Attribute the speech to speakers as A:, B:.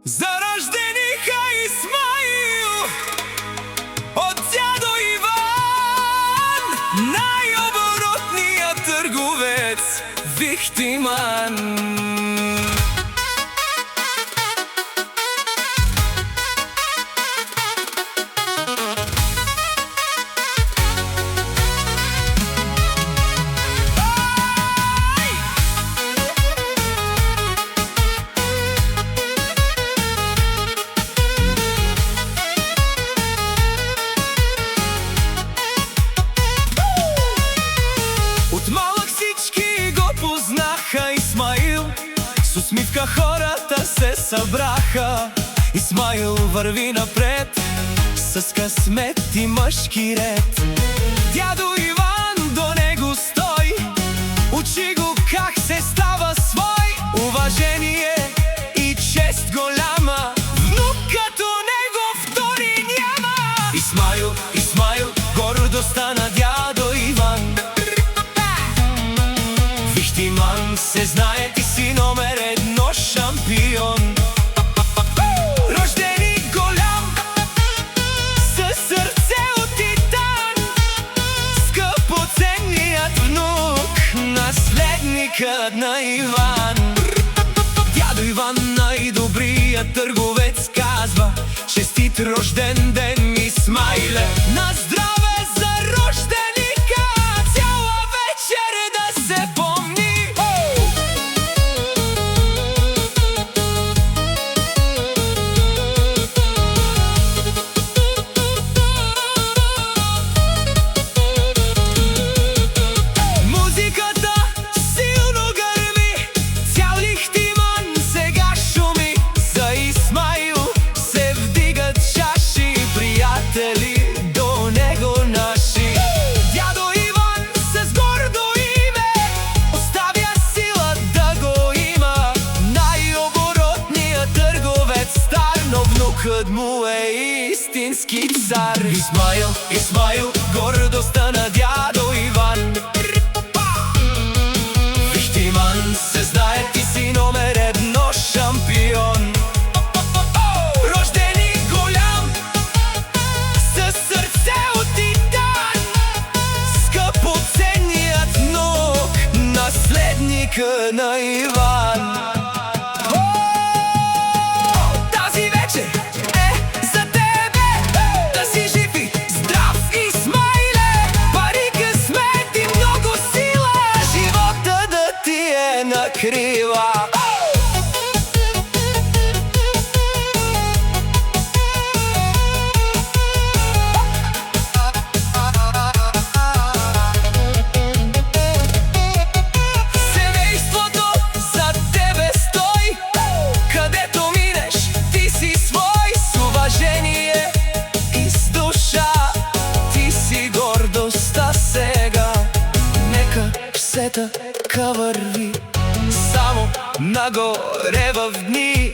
A: За рождениха Исмаил от дядо Иван, най-оборотният търговец Вихтиман. От малък всички го познаха Исмаил, с усмивка хората се събраха. Исмаил върви напред с късмет и мъжки ред. Дядо Иван до него стой, учи го как се става свой. Уважение и чест голяма, внук като него втори няма. Исмаил, Исмаил, гордо стана дядо Иван. Вихтиман се знае, ти си номер едно шампион. Рождени голям, със сърце от титан, скъпоценният внук, наследникът на Иван. Дядо Иван, най-добрият търговец, казва: честит рожден ден, Исмаиле! На здраве за рожденика, цяла вечер да се помни. Музиката силно гърми, цял Лихтиман сега шуми. За Исмаил се вдигат чаши, приятели до него наши. Дядо Иван с гордо име оставя сила да го има. Най-оборотният търговец стар, но внукът му е истински цар. Исмаил, Исмаил, гордо стана дядо Иван. Вихтиман се знае, ти си номер едно шампион. Рождени голям, със сърце от титан, скъпоценният внук, наследника на Иван. Тази вечер е за тебе, да си жив и здрав, Исмаиле! Пари, късмет и много сила, живота да ти е на крила. Семейството за тебе стой, където минеш ти си свой. С уважение и с душа ти си гордостта сега. Нека все така върви, само нагоре в дни.